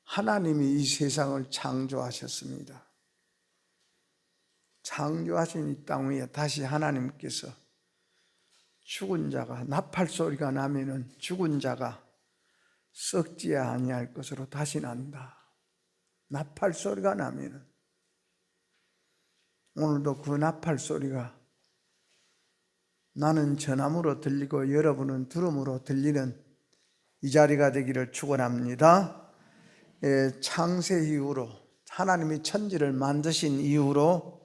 하나님이 이 세상을 창조하셨습니다. 창조하신 이 땅 위에 다시 하나님께서 죽은 자가, 나팔 소리가 나면은 죽은 자가 썩지 아니할 것으로 다시 난다. 나팔 소리가 나면은, 오늘도 그 나팔 소리가 나는 전함으로 들리고 여러분은 들음으로 들리는 이 자리가 되기를 축원합니다. 창세 이후로, 하나님이 천지를 만드신 이후로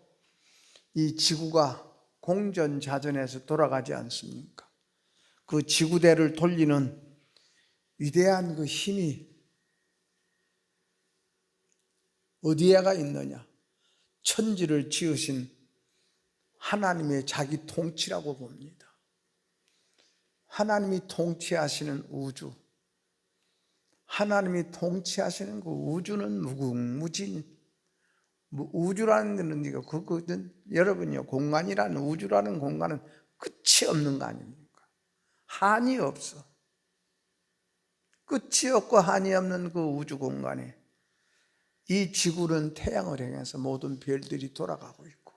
이 지구가 공전자전에서 돌아가지 않습니까? 그 지구대를 돌리는 위대한 그 힘이 어디에가 있느냐? 천지를 지으신 하나님의 자기 통치라고 봅니다. 하나님이 통치하시는 우주, 하나님이 통치하시는 그 우주는 무궁무진, 우주라는 데는 여러분요, 공간이라는, 우주라는 공간은 끝이 없는 거 아닙니까? 한이 없어. 끝이 없고 한이 없는 그 우주 공간에 이 지구는 태양을 향해서 모든 별들이 돌아가고 있고,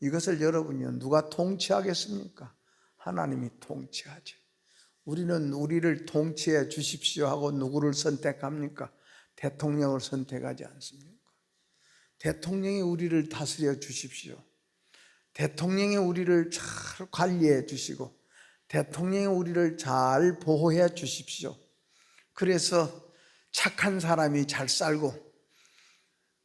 이것을 여러분요, 누가 통치하겠습니까? 하나님이 통치하죠. 우리는 우리를 통치해 주십시오 하고 누구를 선택합니까? 대통령을 선택하지 않습니까? 대통령이 우리를 다스려 주십시오. 대통령이 우리를 잘 관리해 주시고, 대통령이 우리를 잘 보호해 주십시오. 그래서 착한 사람이 잘 살고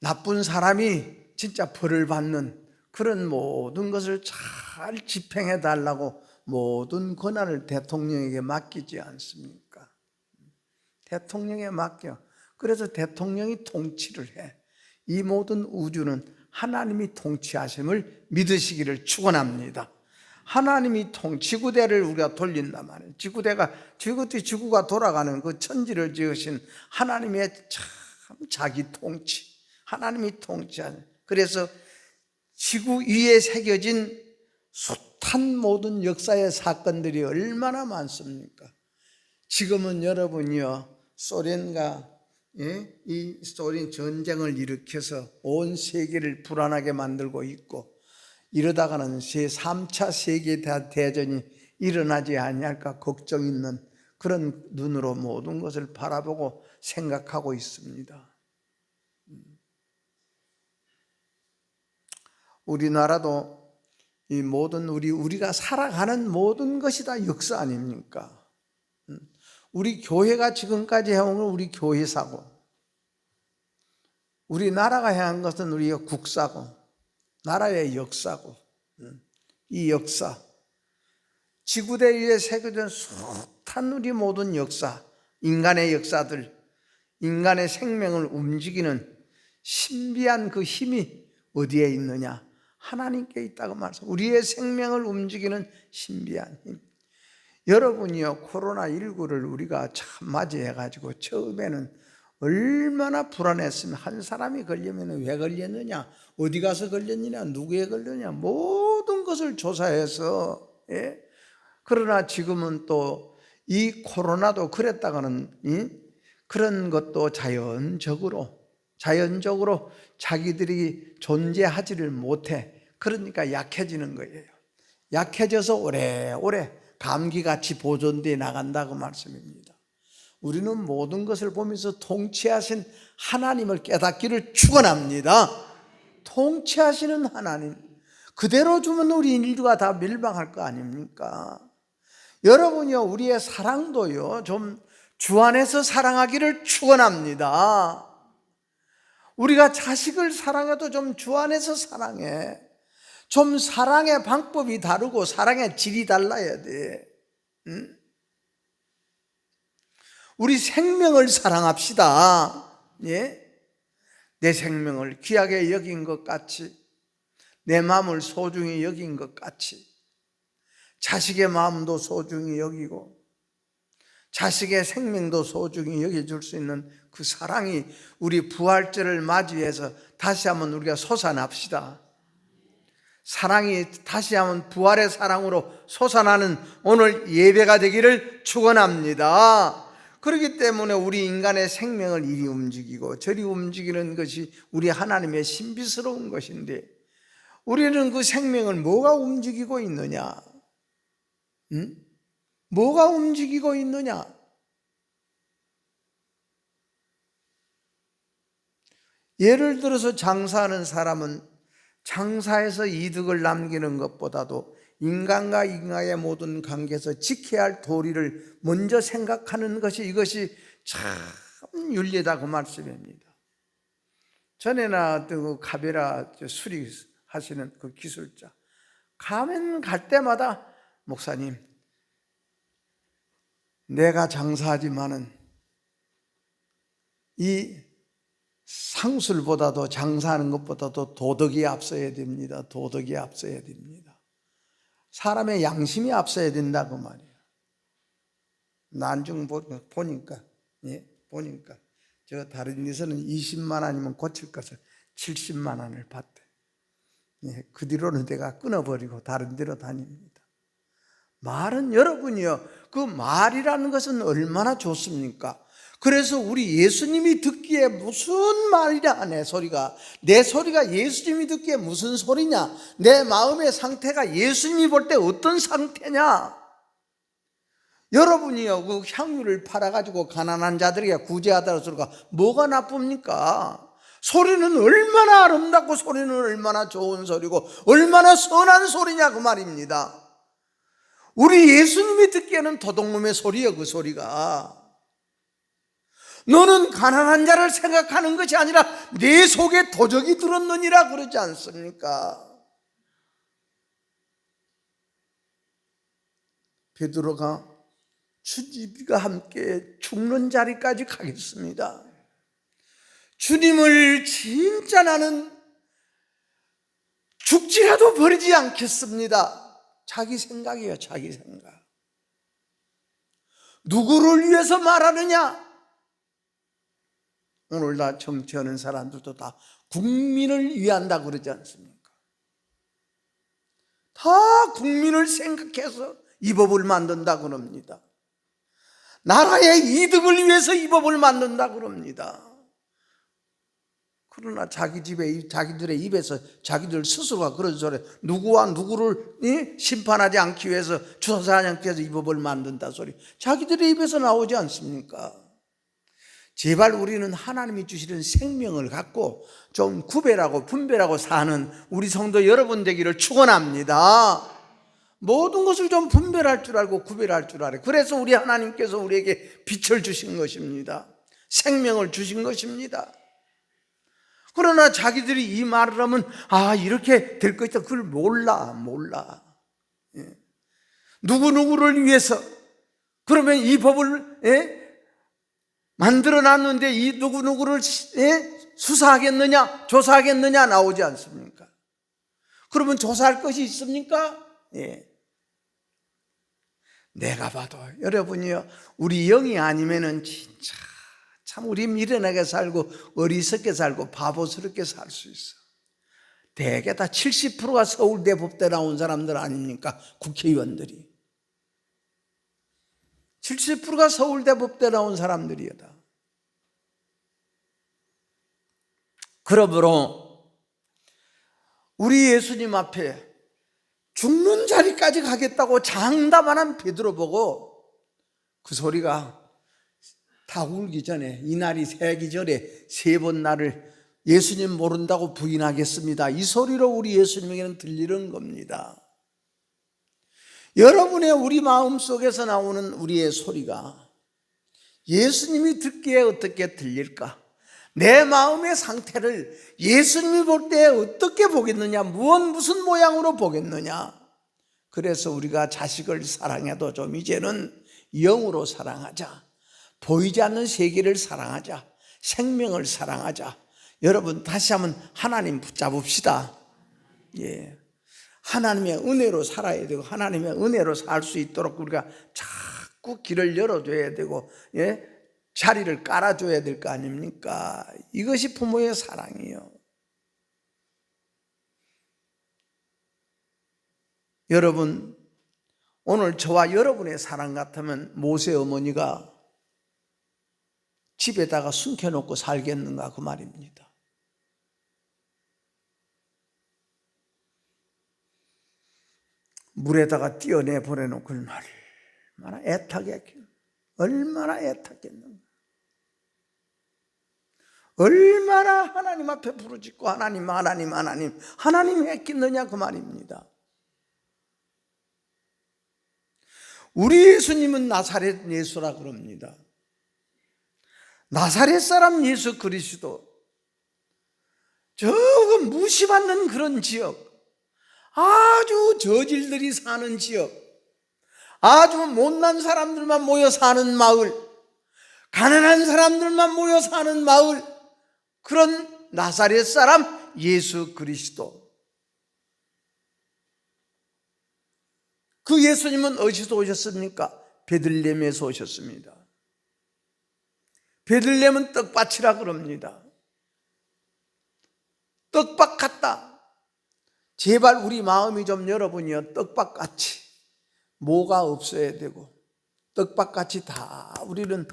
나쁜 사람이 진짜 벌을 받는 그런 모든 것을 잘 집행해 달라고 모든 권한을 대통령에게 맡기지 않습니까? 대통령에 맡겨. 그래서 대통령이 통치를 해. 이 모든 우주는 하나님이 통치하심을 믿으시기를 축원합니다. 하나님이 지구대를 우리가 돌린단 말이에요. 지구가 돌아가는 그 천지를 지으신 하나님의 참 자기 통치, 하나님이 통치하는. 그래서 지구 위에 새겨진 숱한 모든 역사의 사건들이 얼마나 많습니까? 지금은 여러분이요, 소련과 이 소련 전쟁을 일으켜서 온 세계를 불안하게 만들고 있고, 이러다가는 제3차 세계대전이 일어나지 아니할까 걱정 있는 그런 눈으로 모든 것을 바라보고 생각하고 있습니다. 우리나라도 이 모든 우리가 살아가는 모든 것이 다 역사 아닙니까? 우리 교회가 지금까지 해온 건 우리 교회사고, 우리나라가 해온 것은 우리의 국사고, 나라의 역사고, 이 역사, 지구대 위에 새겨진 숱한 우리 모든 역사, 인간의 역사들, 인간의 생명을 움직이는 신비한 그 힘이 어디에 있느냐? 하나님께 있다고 말씀. 우리의 생명을 움직이는 신비한 힘. 여러분이요, 코로나19를 우리가 참 맞이해가지고 처음에는 얼마나 불안했으면, 한 사람이 걸리면 왜 걸렸느냐, 어디 가서 걸렸느냐, 누구에 걸렸느냐, 모든 것을 조사해서, 그러나 지금은 또 이 코로나도 그랬다가는 그런 것도 자연적으로 자기들이 존재하지를 못해. 그러니까 약해지는 거예요. 약해져서 오래오래 감기같이 보존되어 나간다고 말씀입니다. 우리는 모든 것을 보면서 통치하신 하나님을 깨닫기를 축원합니다. 통치하시는 하나님, 그대로 두면 우리 인류가 다 멸망할 거 아닙니까? 여러분이요, 우리의 사랑도요, 좀 주 안에서 사랑하기를 축원합니다. 우리가 자식을 사랑해도 좀 주 안에서 사랑해. 좀 사랑의 방법이 다르고 사랑의 질이 달라야 돼. 우리 생명을 사랑합시다. 내 생명을 귀하게 여긴 것 같이, 내 마음을 소중히 여긴 것 같이, 자식의 마음도 소중히 여기고 자식의 생명도 소중히 여겨줄 수 있는 그 사랑이 우리 부활절을 맞이해서 다시 한번 우리가 솟아납시다. 사랑이 다시 한번 부활의 사랑으로 솟아나는 오늘 예배가 되기를 축원합니다. 그렇기 때문에 우리 인간의 생명을 이리 움직이고 저리 움직이는 것이 우리 하나님의 신비스러운 것인데, 우리는 그 생명을 뭐가 움직이고 있느냐? 뭐가 움직이고 있느냐? 예를 들어서 장사하는 사람은 장사에서 이득을 남기는 것보다도 인간과 인간의 모든 관계에서 지켜야 할 도리를 먼저 생각하는 것이, 이것이 참 윤리다, 그 말씀입니다. 전에나 그 카베라 수리하시는 그 기술자, 가면 갈 때마다 목사님, 내가 장사하지만은 이 상술보다도, 장사하는 것보다도 도덕이 앞서야 됩니다. 도덕이 앞서야 됩니다. 사람의 양심이 앞서야 된다고 말이에요. 난중 보니까, 보니까 저 다른 데서는 20만 원이면 고칠 것을 70만 원을 받대. 그 뒤로는 내가 끊어버리고 다른 데로 다닙니다. 말은 여러분이요, 그 말이라는 것은 얼마나 좋습니까? 그래서 우리 예수님이 듣기에 무슨 말이냐, 내 소리가 예수님이 듣기에 무슨 소리냐, 내 마음의 상태가 예수님이 볼 때 어떤 상태냐. 여러분이요, 그 향유를 팔아가지고 가난한 자들에게 구제하다는 소리가 뭐가 나쁩니까? 소리는 얼마나 아름답고 소리는 얼마나 좋은 소리고 얼마나 선한 소리냐, 그 말입니다. 우리 예수님이 듣기에는 도둑놈의 소리예요, 그 소리가. 너는 가난한 자를 생각하는 것이 아니라 내 속에 도적이 들었느니라 그러지 않습니까? 베드로가 주님과 함께 죽는 자리까지 가겠습니다. 주님을 진짜 나는 죽지라도 버리지 않겠습니다. 자기 생각이에요, 자기 생각. 누구를 위해서 말하느냐? 오늘 다 정치하는 사람들도 다 국민을 위한다 그러지 않습니까? 다 국민을 생각해서 이 법을 만든다 그럽니다. 나라의 이득을 위해서 이 법을 만든다 그럽니다. 그러나 자기 집에, 자기들의 입에서 자기들 스스로가 그런 소리, 누구와 누구를 심판하지 않기 위해서, 조사하지 않기 위해서 이 법을 만든다 소리, 자기들의 입에서 나오지 않습니까? 제발 우리는 하나님이 주시는 생명을 갖고 좀 구별하고 분별하고 사는 우리 성도 여러분 되기를 축원합니다. 모든 것을 좀 분별할 줄 알고 구별할 줄 알아요. 그래서 우리 하나님께서 우리에게 빛을 주신 것입니다. 생명을 주신 것입니다. 그러나 자기들이 이 말을 하면 이렇게 될 것이다, 그걸 몰라. 누구누구를 위해서, 그러면 이 법을 만들어 놨는데 이 누구누구를 수사하겠느냐, 조사하겠느냐 나오지 않습니까? 그러면 조사할 것이 있습니까? 내가 봐도 여러분이요, 우리 영이 아니면은 진짜 참 우리 미련하게 살고 어리석게 살고 바보스럽게 살 수 있어. 대개 다 70%가 서울대 법대 나온 사람들 아닙니까? 국회의원들이 70%가 서울대 법대 나온 사람들이다. 그러므로 우리 예수님 앞에 죽는 자리까지 가겠다고 장담하는 베드로 보고 그 소리가 다 울기 전에, 이 날이 새기 전에 3번 나를 예수님 모른다고 부인하겠습니다, 이 소리로 우리 예수님에게는 들리는 겁니다. 여러분의 우리 마음속에서 나오는 우리의 소리가 예수님이 듣기에 어떻게 들릴까? 내 마음의 상태를 예수님이 볼 때 어떻게 보겠느냐? 무슨 모양으로 보겠느냐? 그래서 우리가 자식을 사랑해도 좀 이제는 영으로 사랑하자. 보이지 않는 세계를 사랑하자. 생명을 사랑하자. 여러분 다시 한번 하나님 붙잡읍시다. 하나님의 은혜로 살아야 되고 하나님의 은혜로 살 수 있도록 우리가 자꾸 길을 열어줘야 되고 자리를 깔아줘야 될 거 아닙니까? 이것이 부모의 사랑이에요. 여러분, 오늘 저와 여러분의 사랑 같으면 모세 어머니가 집에다가 숨겨놓고 살겠는가 그 말입니다. 물에다가 띄어내 보내놓고 얼마나 애타겠는가. 얼마나 하나님 앞에 부르짖고 하나님 했겠느냐 그 말입니다. 우리 예수님은 나사렛 예수라 그럽니다. 나사렛 사람 예수 그리스도, 저 무시받는 그런 지역, 아주 저질들이 사는 지역, 아주 못난 사람들만 모여 사는 마을, 가난한 사람들만 모여 사는 마을, 그런 나사렛 사람 예수 그리스도. 그 예수님은 어디서 오셨습니까? 베들레헴에서 오셨습니다. 베들레헴은 떡밭이라 그럽니다. 떡밭 같다. 제발 우리 마음이 좀 여러분이요, 떡밭같이 뭐가 없어야 되고 떡밭같이 다 우리는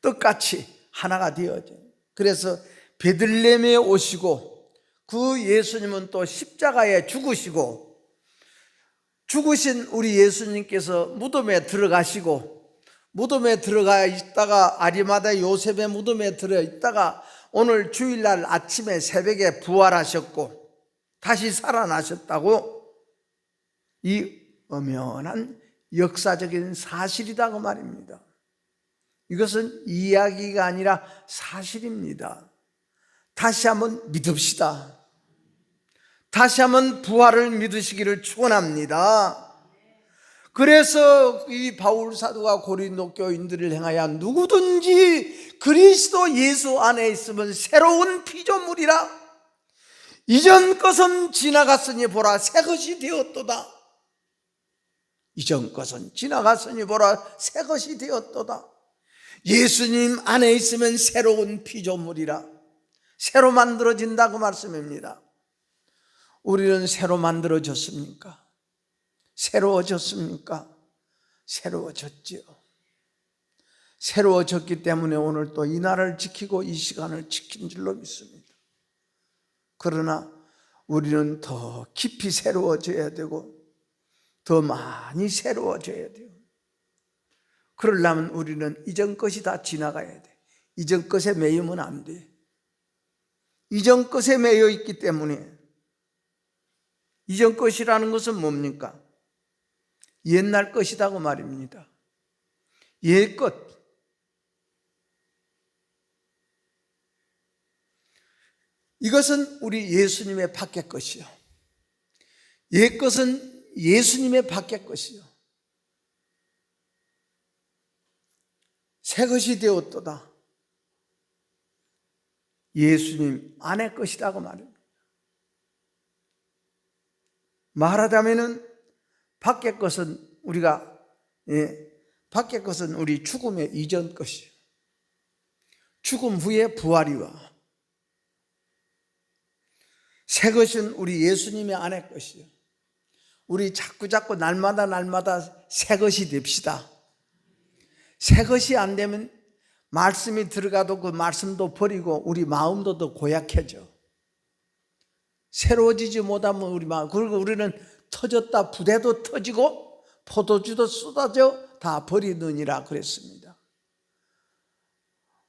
떡같이 하나가 되어져. 그래서 베들레헴에 오시고 그 예수님은 또 십자가에 죽으시고, 죽으신 우리 예수님께서 무덤에 들어가시고, 무덤에 들어가 있다가 아리마다 요셉의 무덤에 들어 있다가 오늘 주일날 아침에 새벽에 부활하셨고 다시 살아나셨다고, 이 엄연한 역사적인 사실이다 그 말입니다. 이것은 이야기가 아니라 사실입니다. 다시 한번 믿읍시다. 다시 한번 부활을 믿으시기를 축원합니다. 그래서 이 바울 사도가 고린도 교인들을 향하여 누구든지 그리스도 예수 안에 있으면 새로운 피조물이라. 이전 것은 지나갔으니 보라 새 것이 되었도다. 이전 것은 지나갔으니 보라 새 것이 되었도다. 예수님 안에 있으면 새로운 피조물이라. 새로 만들어진다 그 말씀입니다. 우리는 새로 만들어졌습니까? 새로워졌습니까? 새로워졌지요. 새로워졌기 때문에 오늘 또 이 날을 지키고 이 시간을 지킨 줄로 믿습니다. 그러나 우리는 더 깊이 새로워져야 되고 더 많이 새로워져야 돼요. 그러려면 우리는 이전 것이 다 지나가야 돼. 이전 것에 매이면 안 돼. 이전 것에 매여 있기 때문에. 이전 것이라는 것은 뭡니까? 옛날 것이다고 말입니다. 옛 것. 이것은 우리 예수님의 밖의 것이요. 옛 것은 예수님의 밖의 것이요. 새 것이 되었도다. 예수님 안의 것이라고 말합니다. 말하자면은 밖의 것은 밖의 것은 우리 죽음의 이전 것이요. 죽음 후에 부활이와 새 것은 우리 예수님의 안의 것이요. 우리 자꾸 날마다 새 것이 됩시다. 새 것이 안 되면 말씀이 들어가도 그 말씀도 버리고 우리 마음도 더 고약해져. 새로워지지 못하면 우리 마음, 그리고 우리는 터졌다 부대도 터지고 포도주도 쏟아져 다 버리느니라 그랬습니다.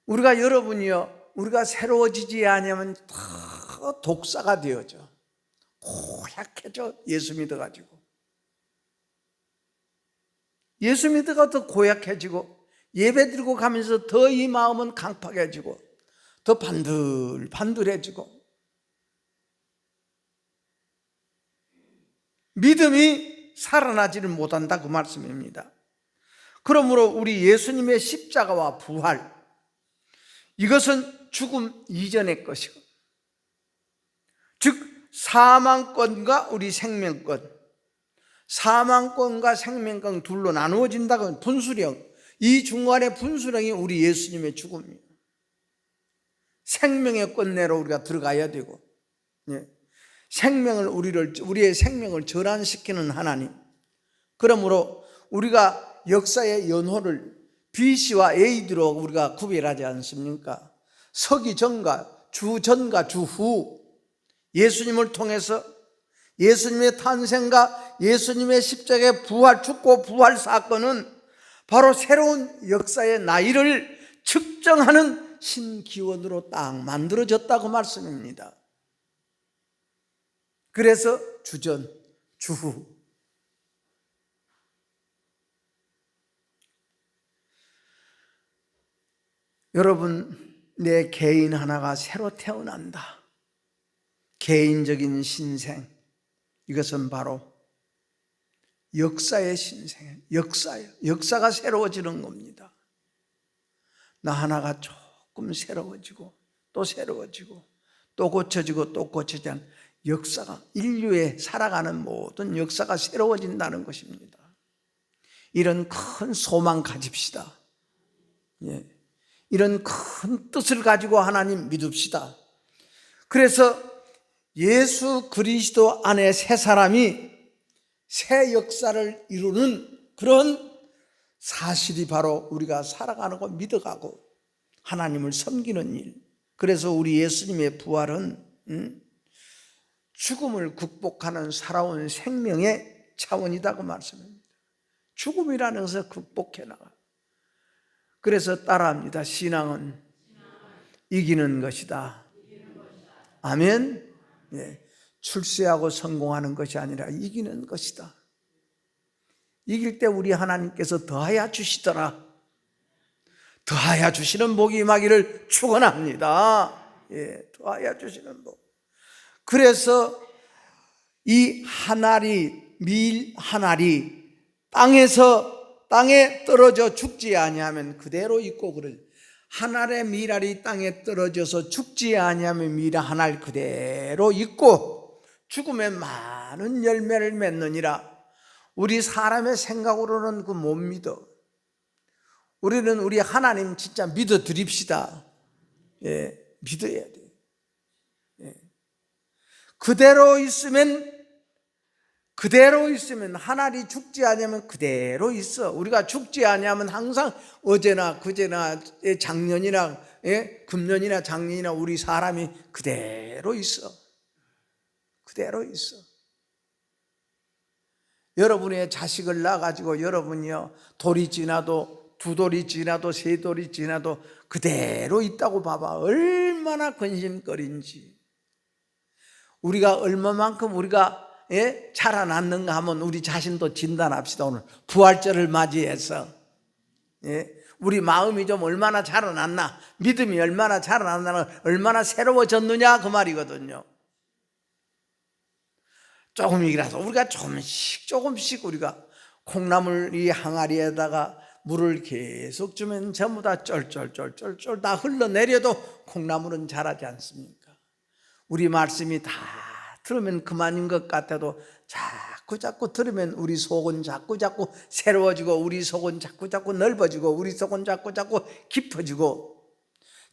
우리가 여러분이요, 우리가 새로워지지 않으면 다 독사가 되어져. 고약해져. 예수 믿어가지고. 예수 믿어가 더 고약해지고 예배 드리고 가면서 더 이 마음은 강팍해지고 더 반들반들해지고 믿음이 살아나지를 못한다 그 말씀입니다. 그러므로 우리 예수님의 십자가와 부활, 이것은 죽음 이전의 것이고, 즉 사망권과 우리 생명권, 사망권과 생명권 둘로 나누어진다고. 분수령, 이 중간의 분수령이 우리 예수님의 죽음이에요. 생명의 권내로 우리가 들어가야 되고, 우리의 생명을 전환시키는 하나님. 그러므로 우리가 역사의 연호를 BC와 AD로 우리가 구별하지 않습니까? 서기 전과 주 전과 주 후, 예수님을 통해서 예수님의 탄생과 예수님의 십자가의 부활, 죽고 부활 사건은 바로 새로운 역사의 나이를 측정하는 신기원으로 딱 만들어졌다고 말씀입니다. 그래서 주전, 주후. 여러분, 내 개인 하나가 새로 태어난다. 개인적인 신생. 이것은 바로 역사의 신생, 역사예요. 역사가 새로워지는 겁니다. 나 하나가 조금 새로워지고 또 새로워지고 또 고쳐지고 또 고쳐지지 않는 역사가, 인류의 살아가는 모든 역사가 새로워진다는 것입니다. 이런 큰 소망 가집시다. 예. 이런 큰 뜻을 가지고 하나님 믿읍시다. 그래서 예수 그리스도 안에 새 사람이 새 역사를 이루는 그런 사실이 바로 우리가 살아가는 거 믿어가고 하나님을 섬기는 일. 그래서 우리 예수님의 부활은 죽음을 극복하는 살아온 생명의 차원이다고 말씀합니다. 죽음이라는 것을 극복해 나가. 그래서 따라합니다. 신앙은 이기는 것이다. 아멘. 예. 출세하고 성공하는 것이 아니라 이기는 것이다. 이길 때 우리 하나님께서 더하여 주시더라. 더하여 주시는 복이 임하기를 축원합니다. 예, 더하여 주시는 복. 그래서 이 밀 한 알이 땅에 떨어져 죽지 아니하면 그대로 있고, 그럴 한 알의 밀알이 땅에 떨어져서 죽지 아니하면 밀 한 알 그대로 있고 죽음에 많은 열매를 맺느니라. 우리 사람의 생각으로는 그 못 믿어. 우리는 우리 하나님 진짜 믿어 드립시다. 예, 믿어야 돼. 예. 그대로 있으면 한 알이 죽지 않으면 그대로 있어. 우리가 죽지 않으면 항상 어제나 그제나 작년이나 금년이나 작년이나 우리 사람이 그대로 있어. 그대로 있어. 여러분의 자식을 낳아가지고 여러분이요, 돌이 지나도 두 돌이 지나도 세 돌이 지나도 그대로 있다고 봐봐. 얼마나 근심거린지. 우리가 얼마만큼 우리가 자라났는가 하면 우리 자신도 진단합시다. 오늘 부활절을 맞이해서 우리 마음이 좀 얼마나 자라났나, 믿음이 얼마나 자라났나, 얼마나 새로워졌느냐 그 말이거든요. 조금이라도 우리가 조금씩 우리가 콩나물 이 항아리에다가 물을 계속 주면 전부 다 쫄쫄쫄쫄쫄 다 흘러내려도 콩나물은 자라지 않습니까? 우리 말씀이 다 들으면 그만인 것 같아도 자꾸 들으면 우리 속은 자꾸 새로워지고, 우리 속은 자꾸 넓어지고, 우리 속은 자꾸 깊어지고,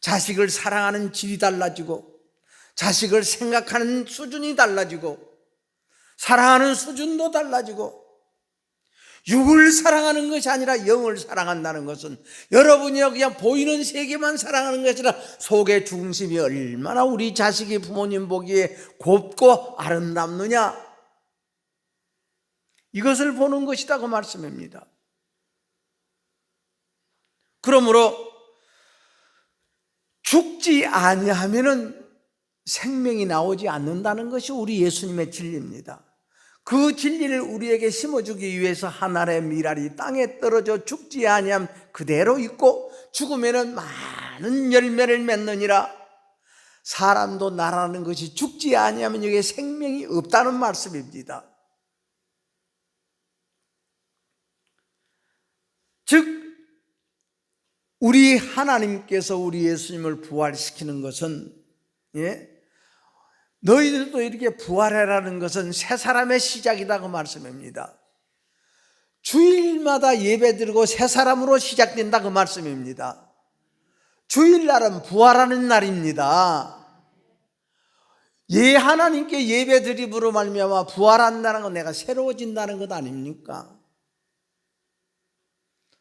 자식을 사랑하는 질이 달라지고, 자식을 생각하는 수준이 달라지고, 사랑하는 수준도 달라지고, 육을 사랑하는 것이 아니라 영을 사랑한다는 것은 여러분이 그냥 보이는 세계만 사랑하는 것이 아니라 속의 중심이 얼마나 우리 자식이 부모님 보기에 곱고 아름답느냐, 이것을 보는 것이다 그 말씀입니다. 그러므로 죽지 아니하면은 생명이 나오지 않는다는 것이 우리 예수님의 진리입니다. 그 진리를 우리에게 심어주기 위해서 한 알의 밀알이 땅에 떨어져 죽지 아니하면 그대로 있고 죽으면은 많은 열매를 맺느니라. 사람도 나라는 것이 죽지 아니하면 여기에 생명이 없다는 말씀입니다. 즉 우리 하나님께서 우리 예수님을 부활시키는 것은 너희들도 이렇게 부활해라는 것은 새 사람의 시작이다 그 말씀입니다. 주일마다 예배드리고 새 사람으로 시작된다 그 말씀입니다. 주일날은 부활하는 날입니다. 하나님께 예배드림으로 말미암아 부활한다는 건 내가 새로워진다는 것 아닙니까?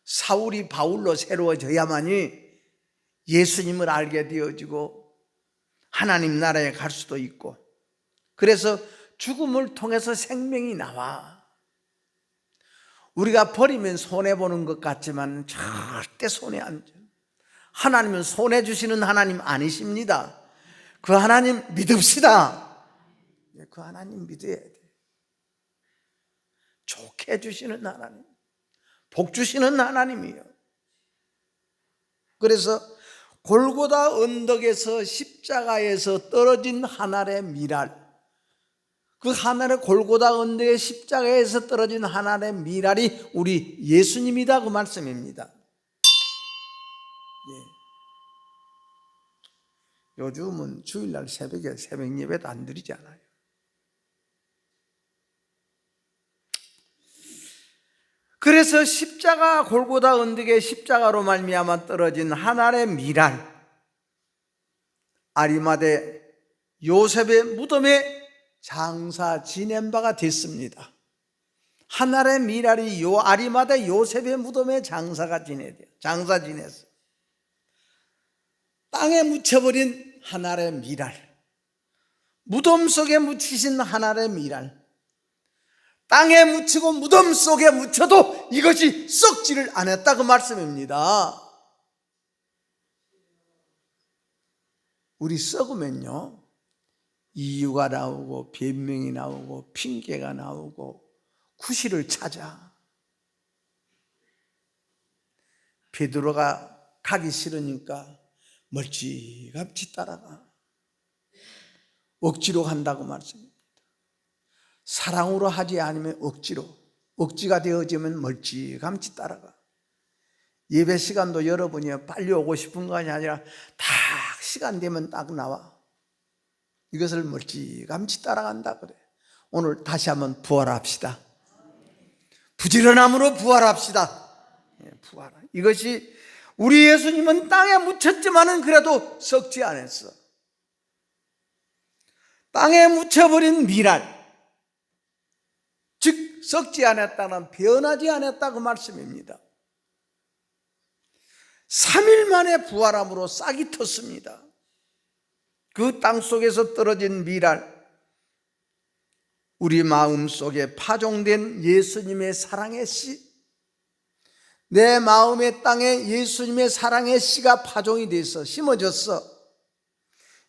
사울이 바울로 새로워져야만이 예수님을 알게 되어지고 하나님 나라에 갈 수도 있고, 그래서 죽음을 통해서 생명이 나와. 우리가 버리면 손해보는 것 같지만 절대 손해 안 줘. 하나님은 손해 주시는 하나님 아니십니다. 그 하나님 믿읍시다. 그 하나님 믿어야 돼. 좋게 해주시는 하나님, 복 주시는 하나님이요. 그래서 골고다 언덕에서 십자가에서 떨어진 한 알의 밀알, 그 한 알의 골고다 언덕의 십자가에서 떨어진 한 알의 밀알이 우리 예수님이다, 그 말씀입니다. 예. 요즘은 주일날 새벽에 새벽 예배도 안 드리잖아요. 그래서 십자가, 골고다 언덕의 십자가로 말미암아 떨어진 한 알의 밀알, 아리마대 요셉의 무덤에 장사 지낸 바가 됐습니다. 한 알의 밀알이 아리마대 요셉의 무덤에 장사 지냈어. 땅에 묻혀버린 한 알의 밀알, 무덤 속에 묻히신 한 알의 밀알, 땅에 묻히고 무덤 속에 묻혀도 이것이 썩지를 않았다, 그 말씀입니다. 우리 썩으면요, 이유가 나오고 변명이 나오고 핑계가 나오고 구실을 찾아. 베드로가 가기 싫으니까 멀찌감치 따라가. 억지로 간다고 말씀입니다. 사랑으로 하지 않으면 억지가 되어지면 멀찌감치 따라가. 예배 시간도 여러분이 빨리 오고 싶은 것이 아니라 딱 시간 되면 딱 나와. 이것을 멀찌감치 따라간다 그래. 오늘 다시 한번 부활합시다. 부지런함으로 부활합시다. 부활. 이것이 우리 예수님은 땅에 묻혔지만은 그래도 썩지 않았어. 땅에 묻혀버린 밀알, 즉 썩지 않았다는, 변하지 않았다, 그 말씀입니다. 3일 만에 부활함으로 싹이 텄습니다. 그 땅 속에서 떨어진 밀알, 우리 마음 속에 파종된 예수님의 사랑의 씨, 내 마음의 땅에 예수님의 사랑의 씨가 파종이 돼서 심어졌어.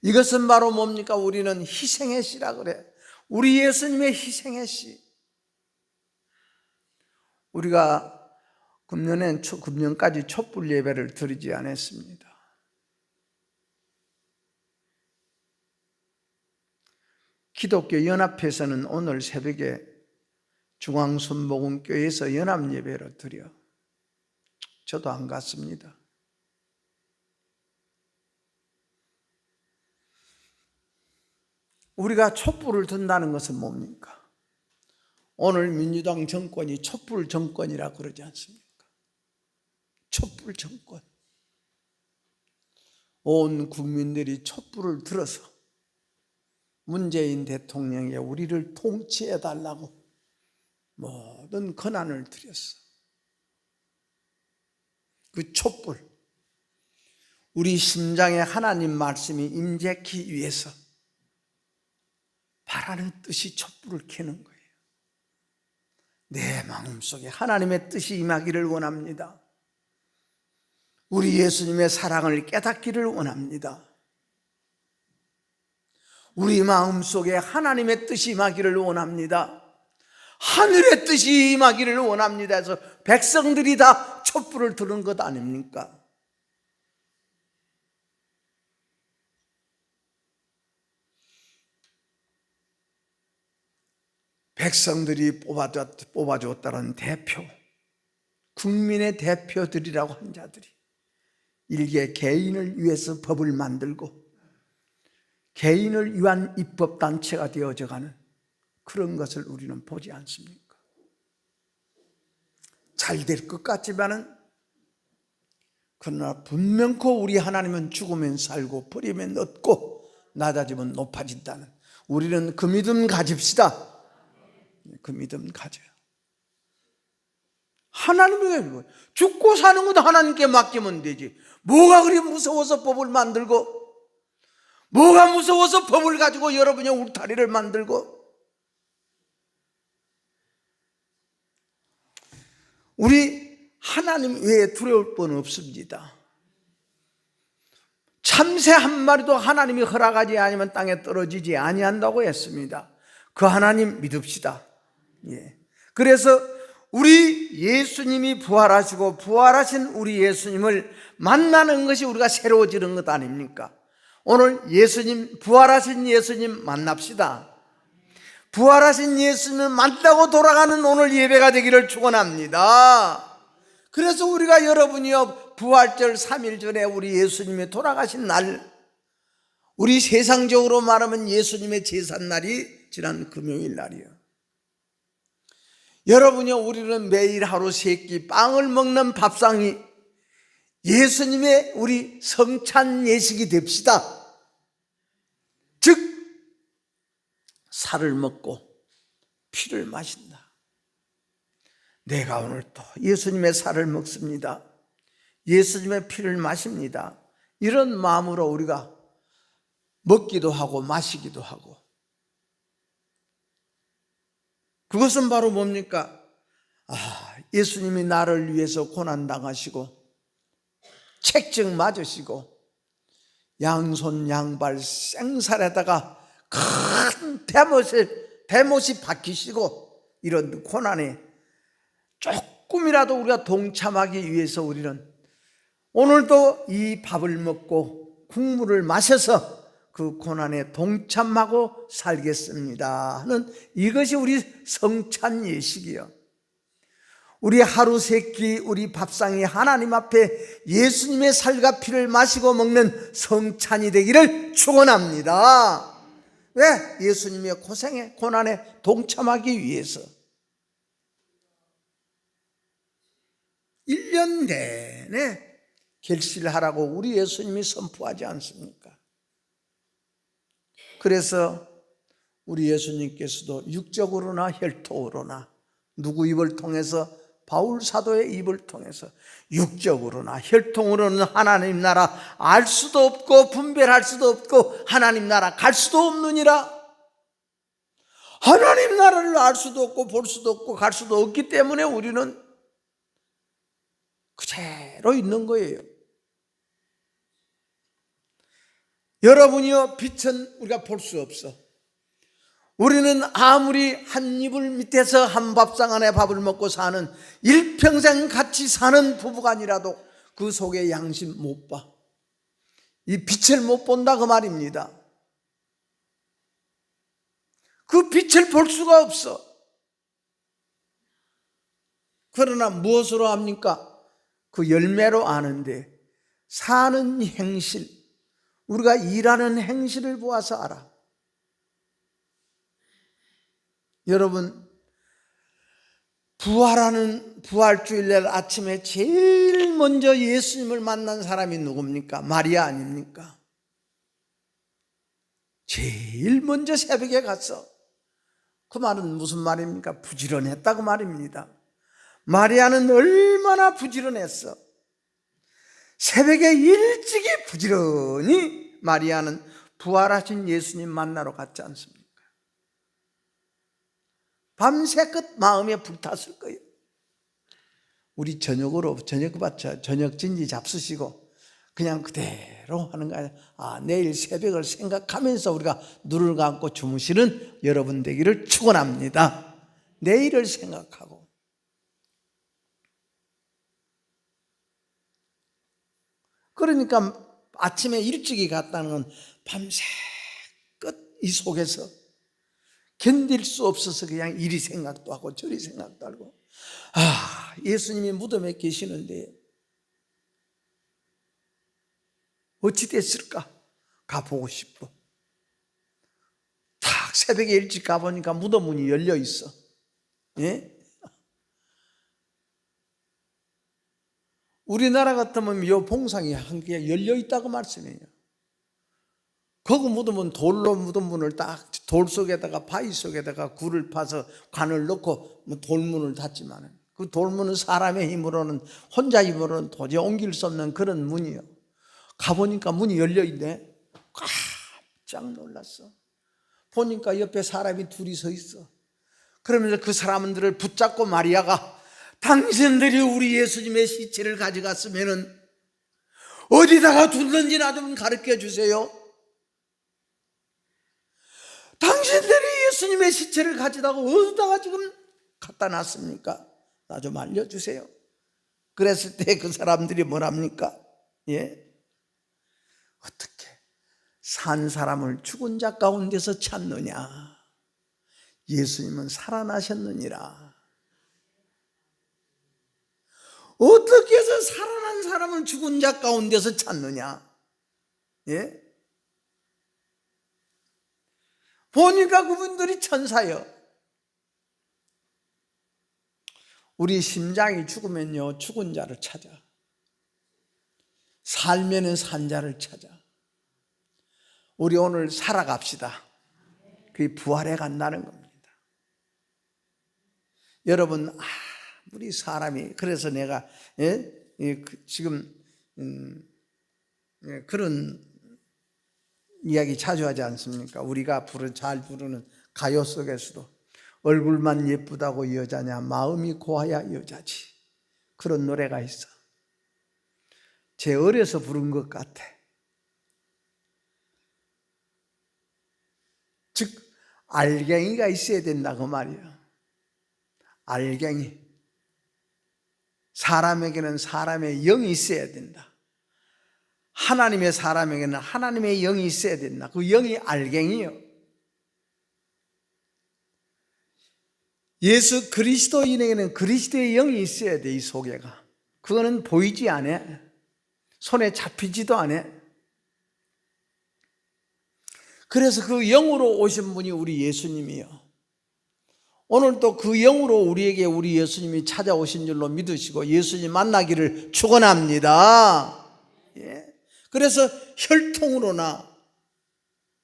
이것은 바로 뭡니까? 우리는 희생의 씨라 그래. 우리 예수님의 희생의 씨. 우리가 금년까지 촛불 예배를 드리지 않았습니다. 기독교 연합회에서는 오늘 새벽에 중앙순복음교회에서 연합예배를 드려. 저도 안 갔습니다. 우리가 촛불을 든다는 것은 뭡니까? 오늘 민주당 정권이 촛불 정권이라 그러지 않습니까? 촛불 정권. 온 국민들이 촛불을 들어서 문재인 대통령에 우리를 통치해달라고 모든 권한을 드렸어. 그 촛불, 우리 심장에 하나님 말씀이 임재하기 위해서 바라는 뜻이 촛불을 켜는 거예요. 내 마음속에 하나님의 뜻이 임하기를 원합니다. 우리 예수님의 사랑을 깨닫기를 원합니다. 우리 마음속에 하나님의 뜻이 임하기를 원합니다. 하늘의 뜻이 임하기를 원합니다 해서 백성들이 다 촛불을 드는 것 아닙니까? 백성들이 뽑아줬다는 대표, 국민의 대표들이라고 한 자들이 일개 개인을 위해서 법을 만들고 개인을 위한 입법단체가 되어져가는 그런 것을 우리는 보지 않습니까? 잘 될 것 같지만은, 그러나 분명코 우리 하나님은 죽으면 살고 버리면 얻고 낮아지면 높아진다는, 우리는 그 믿음 가집시다. 그 믿음 가져요. 하나님에게 죽고 사는 것도 하나님께 맡기면 되지. 뭐가 그리 무서워서 법을 만들고, 뭐가 무서워서 법을 가지고 여러분의 울타리를 만들고. 우리 하나님 외에 두려울 건 없습니다. 참새 한 마리도 하나님이 허락하지 아니면 땅에 떨어지지 아니한다고 했습니다. 그 하나님 믿읍시다. 예. 그래서 우리 예수님이 부활하시고 부활하신 우리 예수님을 만나는 것이 우리가 새로워지는 것 아닙니까? 오늘 예수님, 부활하신 예수님 만납시다. 부활하신 예수님을 만나고 돌아가는 오늘 예배가 되기를 축원합니다. 그래서 우리가 여러분이요, 부활절 3일 전에 우리 예수님이 돌아가신 날, 우리 세상적으로 말하면 예수님의 제삿날이 지난 금요일 날이에요. 여러분이요, 우리는 매일 하루 3끼 빵을 먹는 밥상이 예수님의 우리 성찬 예식이 됩시다. 즉 살을 먹고 피를 마신다. 내가 오늘 또 예수님의 살을 먹습니다. 예수님의 피를 마십니다. 이런 마음으로 우리가 먹기도 하고 마시기도 하고. 그것은 바로 뭡니까? 예수님이 나를 위해서 고난당하시고 책증 맞으시고 양손 양발 생살에다가 큰 대못이 박히시고 이런 고난에 조금이라도 우리가 동참하기 위해서 우리는 오늘도 이 밥을 먹고 국물을 마셔서 그 고난에 동참하고 살겠습니다 하는 이것이 우리 성찬 예식이요. 우리 하루 3끼 우리 밥상이 하나님 앞에 예수님의 살과 피를 마시고 먹는 성찬이 되기를 축원합니다. 왜? 예수님의 고생에 고난에 동참하기 위해서. 1년 내내 결실하라고 우리 예수님이 선포하지 않습니까? 그래서 우리 예수님께서도 육적으로나 혈통으로나 누구 입을 통해서? 바울 사도의 입을 통해서 육적으로나 혈통으로는 하나님 나라 알 수도 없고 분별할 수도 없고 하나님 나라 갈 수도 없느니라. 하나님 나라를 알 수도 없고 볼 수도 없고 갈 수도 없기 때문에 우리는 그대로 있는 거예요. 여러분이요, 빛은 우리가 볼 수 없어. 우리는 아무리 한 이불 밑에서 한 밥상 안에 밥을 먹고 사는 일평생 같이 사는 부부간이라도 그 속에 양심 못 봐. 이 빛을 못 본다 그 말입니다. 그 빛을 볼 수가 없어. 그러나 무엇으로 압니까? 그 열매로 아는데 사는 행실, 우리가 일하는 행실을 보아서 알아. 여러분, 부활주일날 아침에 제일 먼저 예수님을 만난 사람이 누굽니까? 마리아 아닙니까? 제일 먼저 새벽에 갔어. 그 말은 무슨 말입니까? 부지런했다고 말입니다. 마리아는 얼마나 부지런했어. 새벽에 일찍이 부지런히 마리아는 부활하신 예수님 만나러 갔지 않습니까? 밤새껏 마음에 불탔을 거예요. 우리 저녁으로 저녁 진지 잡수시고 그냥 그대로 하는 거 아니야. 내일 새벽을 생각하면서 우리가 눈을 감고 주무시는 여러분 되기를 축원합니다. 내일을 생각하고. 그러니까 아침에 일찍이 갔다는 건 밤새껏 이 속에서 견딜 수 없어서 그냥 이리 생각도 하고 저리 생각도 하고. 예수님이 무덤에 계시는데 어찌 됐을까? 가보고 싶어. 딱 새벽에 일찍 가보니까 무덤 문이 열려 있어. 예? 우리나라 같으면 요 봉상이 한 개 열려 있다고 말씀해요. 거기 묻으면 돌로 묻은 문을 딱 돌 속에다가 바위 속에다가 굴을 파서 관을 넣고 돌문을 닫지만은 그 돌문은 사람의 힘으로는, 혼자 힘으로는 도저히 옮길 수 없는 그런 문이요. 가보니까 문이 열려있네. 깜짝 놀랐어. 보니까 옆에 사람이 둘이 서 있어. 그러면서 그 사람들을 붙잡고 마리아가, 당신들이 우리 예수님의 시체를 가져갔으면 어디다가 뒀는지 나 좀 가르쳐 주세요. 당신들이 예수님의 시체를 가져다가 어디다가 지금 갖다 놨습니까? 나 좀 알려주세요. 그랬을 때 그 사람들이 뭐랍니까? 어떻게 산 사람을 죽은 자 가운데서 찾느냐? 예수님은 살아나셨느니라. 어떻게 해서 살아난 사람을 죽은 자 가운데서 찾느냐? 보니까 그분들이 천사요. 우리 심장이 죽으면요, 죽은 자를 찾아. 살면은 산 자를 찾아. 우리 오늘 살아갑시다. 그게 부활해 간다는 겁니다. 여러분, 우리 사람이, 그래서 내가 지금 그런 이야기 자주 하지 않습니까? 우리가 잘 부르는 가요 속에서도 얼굴만 예쁘다고 여자냐, 마음이 고와야 여자지. 그런 노래가 있어. 제 어려서 부른 것 같아. 즉 알갱이가 있어야 된다 그 말이야. 알갱이. 사람에게는 사람의 영이 있어야 된다. 하나님의 사람에게는 하나님의 영이 있어야 된다. 그 영이 알갱이요. 예수 그리스도인에게는 그리스도의 영이 있어야 돼. 이 속에가. 그거는 보이지 않아. 손에 잡히지도 않아. 그래서 그 영으로 오신 분이 우리 예수님이요. 오늘 또 그 영으로 우리에게 우리 예수님이 찾아오신 줄로 믿으시고 예수님 만나기를 축원합니다. 그래서 혈통으로나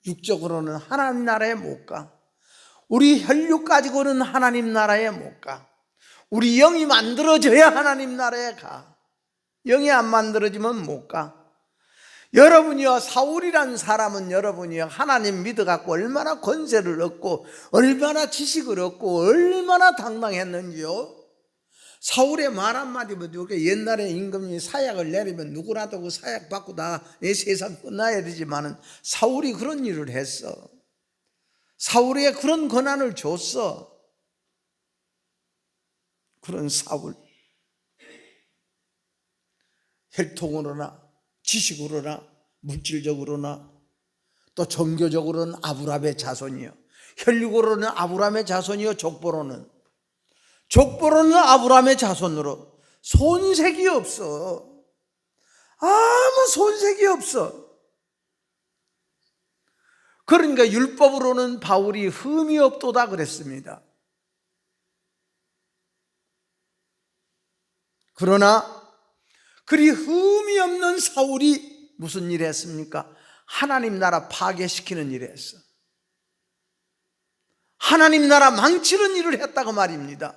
육적으로는 하나님 나라에 못 가. 우리 혈육 가지고는 하나님 나라에 못 가. 우리 영이 만들어져야 하나님 나라에 가. 영이 안 만들어지면 못 가. 여러분이요, 사울이란 사람은 여러분이요, 하나님 믿어갖고 얼마나 권세를 얻고 얼마나 지식을 얻고 얼마나 당당했는지요. 사울의 말 한마디면 옛날에 임금이 사약을 내리면 누구라도 그 사약 받고 다 내 세상 끝나야 되지만은 사울이 그런 일을 했어. 사울에게 그런 권한을 줬어. 그런 사울. 혈통으로나 지식으로나 물질적으로나 또 종교적으로는 아브라함의 자손이요. 혈육으로는 아브라함의 자손이요. 족보로는 아브라함의 자손으로 손색이 없어. 아무 손색이 없어. 그러니까 율법으로는 바울이 흠이 없도다 그랬습니다. 그러나 그리 흠이 없는 사울이 무슨 일을 했습니까? 하나님 나라 파괴시키는 일을 했어. 하나님 나라 망치는 일을 했다고 말입니다.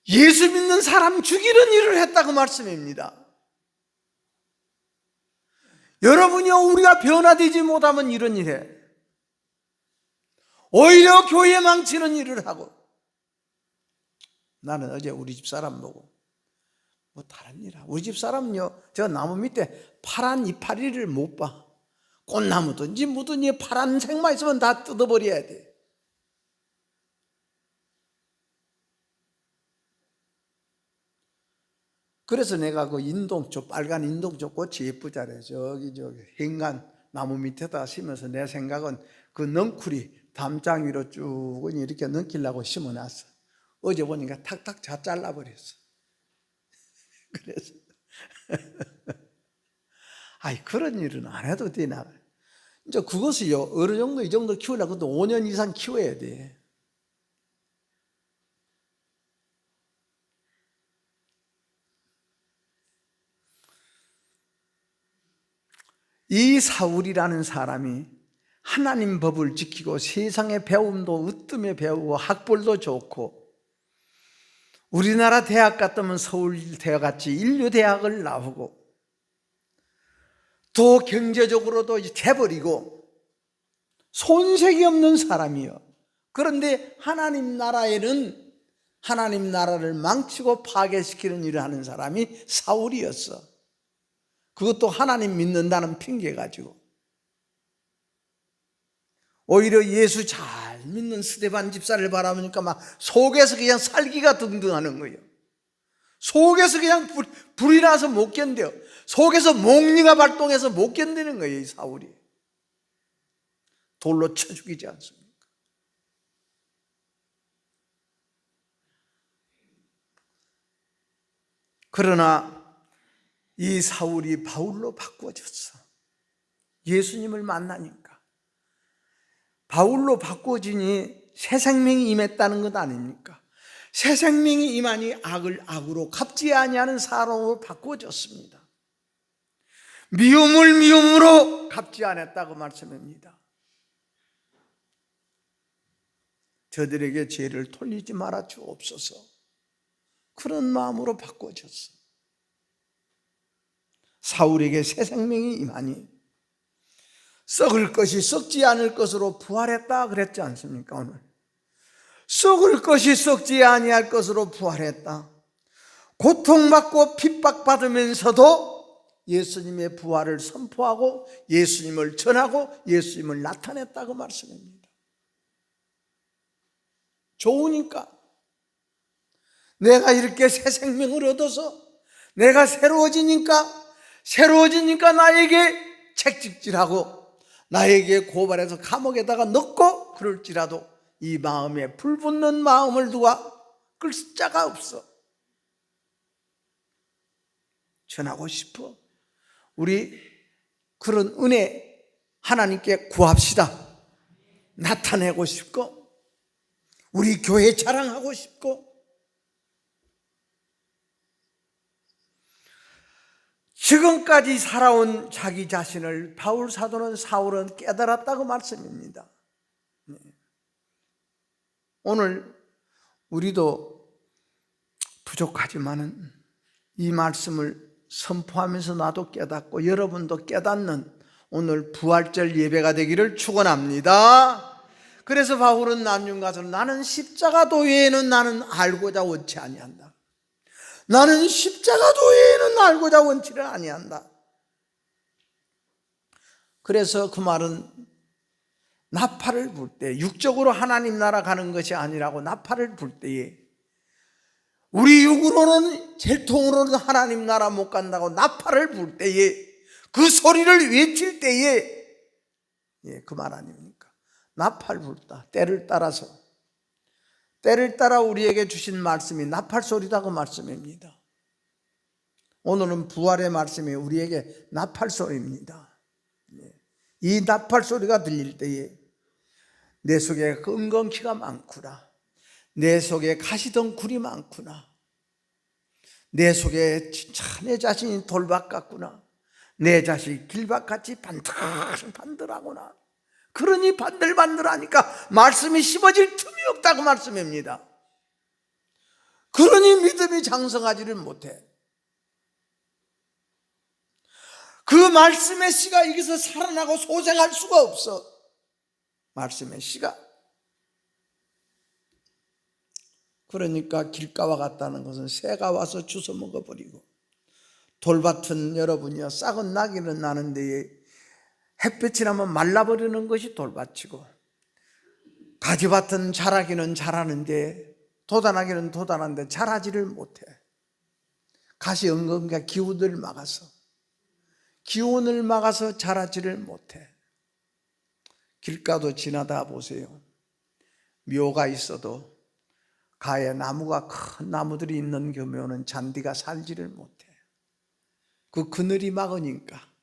예수 믿는 사람 죽이는 일을 했다고 말씀입니다. 여러분이요, 우리가 변화되지 못하면 이런 일 해. 오히려 교회 망치는 일을 하고. 나는 어제 우리 집 사람 보고 뭐 다른 일이야. 우리 집 사람은요, 저 나무 밑에 파란 이파리를 못 봐. 꽃나무든지 뭐든지 파란색만 있으면 다 뜯어버려야 돼. 그래서 내가 그 인동초, 빨간 인동초 꽃이 예쁘잖아요. 저기 행간 나무 밑에다 심어서 내 생각은 그 넝쿨이 담장 위로 쭉 이렇게 넘기려고 심어놨어. 어제 보니까 탁탁 다 잘라버렸어. 그래서 아이, 그런 일은 안 해도 되나. 이제 그것을요, 어느 정도 이 정도 키우려고 5년 이상 키워야 돼. 이 사울이라는 사람이 하나님 법을 지키고 세상의 배움도 으뜸에 배우고 학벌도 좋고 우리나라 대학 같으면 서울대와 같이 인류대학을 나오고 더 경제적으로도 재벌이고 손색이 없는 사람이요. 그런데 하나님 나라에는 하나님 나라를 망치고 파괴시키는 일을 하는 사람이 사울이었어. 그것도 하나님 믿는다는 핑계 가지고. 오히려 예수 잘 믿는 스데반 집사를 바라보니까 막 속에서 그냥 살기가 등등하는 거예요. 속에서 그냥 불이 나서 못 견뎌요. 속에서 몽리가 발동해서 못 견디는 거예요, 이 사울이. 돌로 쳐 죽이지 않습니까? 그러나 이 사울이 바울로 바꾸어졌어. 예수님을 만나니까. 바울로 바꾸어지니 새 생명이 임했다는 것 아닙니까? 새 생명이 임하니 악을 악으로 갚지 아니하는 사람으로 바꾸어졌습니다. 미움을 미움으로 갚지 않았다고 말씀합니다. 저들에게 죄를 돌리지 말아 주옵소서. 그런 마음으로 바꿔졌어. 사울에게 새 생명이 임하니 썩을 것이 썩지 않을 것으로 부활했다 그랬지 않습니까? 오늘 썩을 것이 썩지 아니할 것으로 부활했다. 고통받고 핍박받으면서도 예수님의 부활을 선포하고 예수님을 전하고 예수님을 나타냈다고 말씀합니다. 좋으니까 내가 이렇게 새 생명을 얻어서 내가 새로워지니까 나에게 책찍질하고 나에게 고발해서 감옥에다가 넣고 그럴지라도 이 마음에 불붙는 마음을 누가 끌 자가 없어. 전하고 싶어. 우리 그런 은혜 하나님께 구합시다. 나타내고 싶고 우리 교회 자랑하고 싶고 지금까지 살아온 자기 자신을 바울 사도는 사울은 깨달았다고 말씀입니다. 오늘 우리도 부족하지만은 이 말씀을 선포하면서 나도 깨닫고 여러분도 깨닫는 오늘 부활절 예배가 되기를 축원합니다. 그래서 바울은 남중가서 나는 십자가도 외에는 나는 알고자 원치 아니한다. 나는 십자가도 외에는 알고자 원치를 아니한다. 그래서 그 말은 나팔을 불 때 육적으로 하나님 나라 가는 것이 아니라고 나팔을 불 때에 우리 육으로는 젤통으로는 하나님 나라 못 간다고 나팔을 불 때에 그 소리를 외칠 때에 그 말 아닙니까? 나팔 불다. 때를 따라서 때를 따라 우리에게 주신 말씀이 나팔 소리다고 말씀입니다. 오늘은 부활의 말씀이 우리에게 나팔 소리입니다. 이 나팔 소리가 들릴 때에 내 속에 끈건키가 많구나. 내 속에 가시덩굴이 많구나. 내 속에 진짜 내 자신이 돌밭 같구나. 내 자신이 길밭같이 반들반들하구나. 그러니 반들반들하니까 말씀이 씹어질 틈이 없다고 말씀합니다. 그러니 믿음이 장성하지를 못해. 그 말씀의 씨가 여기서 살아나고 소생할 수가 없어. 말씀의 씨가. 그러니까 길가와 같다는 것은 새가 와서 주워 먹어버리고 돌밭은 여러분이요 싹은 나기는 나는데 햇볕이 나면 말라버리는 것이 돌밭이고 가지밭은 자라기는 자라는데 돋아나기는 돋아나는데 자라지를 못해. 가시 엉겅가 기운을 막아서 자라지를 못해. 길가도 지나다 보세요. 묘가 있어도 가에 나무가 큰 나무들이 있는 경우에는 잔디가 살지를 못해. 그 그늘이 막으니까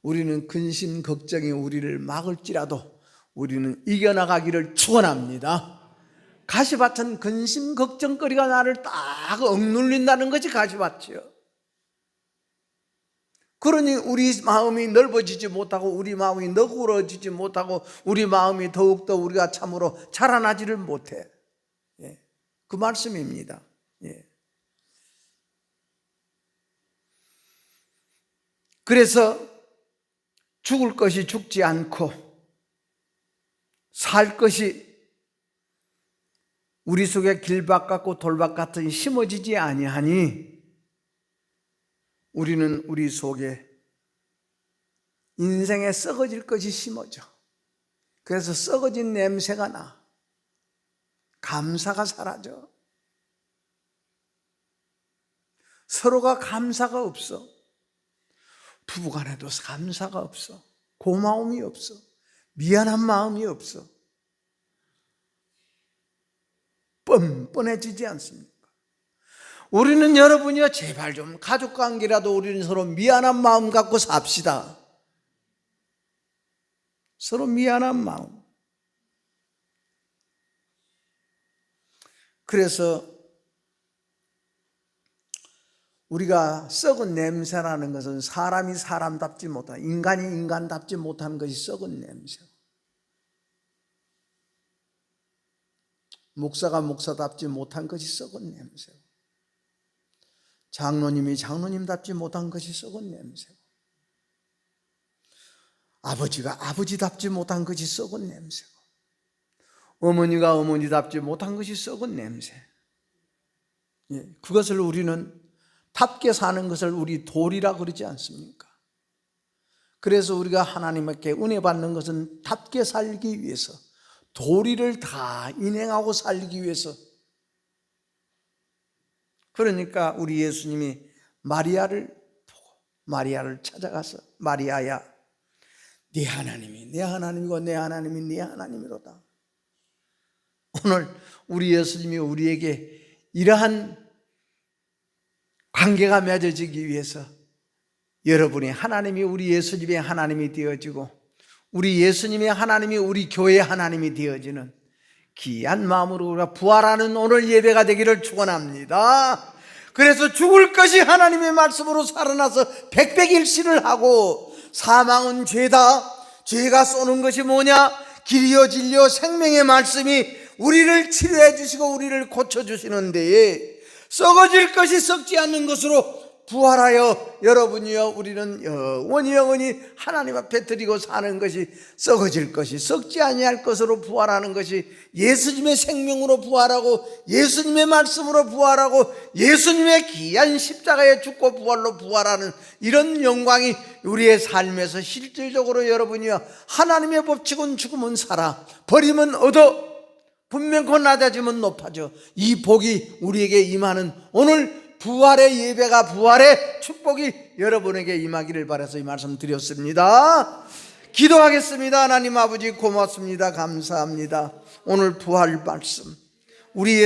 우리는 근심 걱정이 우리를 막을지라도 우리는 이겨나가기를 축원합니다. 가시밭은 근심 걱정거리가 나를 딱 억눌린다는 것이 가시밭이요. 그러니 우리 마음이 넓어지지 못하고 우리 마음이 너그러지지 못하고 우리 마음이 더욱더 우리가 참으로 자라나지를 못해. 그 말씀입니다. 예. 그래서 죽을 것이 죽지 않고 살 것이 우리 속에 길박 같고 돌박 같은 심어지지 아니하니 우리는 우리 속에 인생에 썩어질 것이 심어져. 그래서 썩어진 냄새가 나. 감사가 사라져. 서로가 감사가 없어. 부부간에도 감사가 없어. 고마움이 없어. 미안한 마음이 없어. 뻔뻔해지지 않습니까? 우리는 여러분이요, 제발 좀 가족관계라도 우리는 서로 미안한 마음 갖고 삽시다. 서로 미안한 마음. 그래서 우리가 썩은 냄새라는 것은 사람이 사람답지 못한, 인간이 인간답지 못한 것이 썩은 냄새. 목사가 목사답지 못한 것이 썩은 냄새. 장로님이 장로님답지 못한 것이 썩은 냄새. 아버지가 아버지답지 못한 것이 썩은 냄새고, 어머니가 어머니답지 못한 것이 썩은 냄새. 예, 그것을 우리는 답게 사는 것을 우리 도리라 그러지 않습니까? 그래서 우리가 하나님께 은혜 받는 것은 답게 살기 위해서, 도리를 다 인행하고 살기 위해서. 그러니까 우리 예수님이 마리아를 보고 마리아를 찾아가서, 마리아야, 네 하나님이 내 하나님이고 내 하나님이 네 하나님이로다. 오늘 우리 예수님이 우리에게 이러한 관계가 맺어지기 위해서 여러분이 하나님이 우리 예수님의 하나님이 되어지고 우리 예수님의 하나님이 우리 교회의 하나님이 되어지는 귀한 마음으로 우리가 부활하는 오늘 예배가 되기를 축원합니다. 그래서 죽을 것이 하나님의 말씀으로 살아나서 백백일신을 하고, 사망은 죄다, 죄가 쏘는 것이 뭐냐? 길이요 진리요 생명의 말씀이 우리를 치료해 주시고 우리를 고쳐주시는 데에 썩어질 것이 썩지 않는 것으로 부활하여 여러분이여 우리는 영원히 하나님 앞에 드리고 사는 것이, 썩어질 것이 썩지 아니할 것으로 부활하는 것이 예수님의 생명으로 부활하고 예수님의 말씀으로 부활하고 예수님의 귀한 십자가에 죽고 부활로 부활하는 이런 영광이 우리의 삶에서 실질적으로 여러분이여 하나님의 법칙은 죽으면 살아, 버리면 얻어, 분명코 낮아지면 높아져. 이 복이 우리에게 임하는 오늘 부활의 예배가, 부활의 축복이 여러분에게 임하기를 바라서 이 말씀 드렸습니다. 기도하겠습니다. 하나님 아버지 고맙습니다. 감사합니다. 오늘 부활 말씀 우리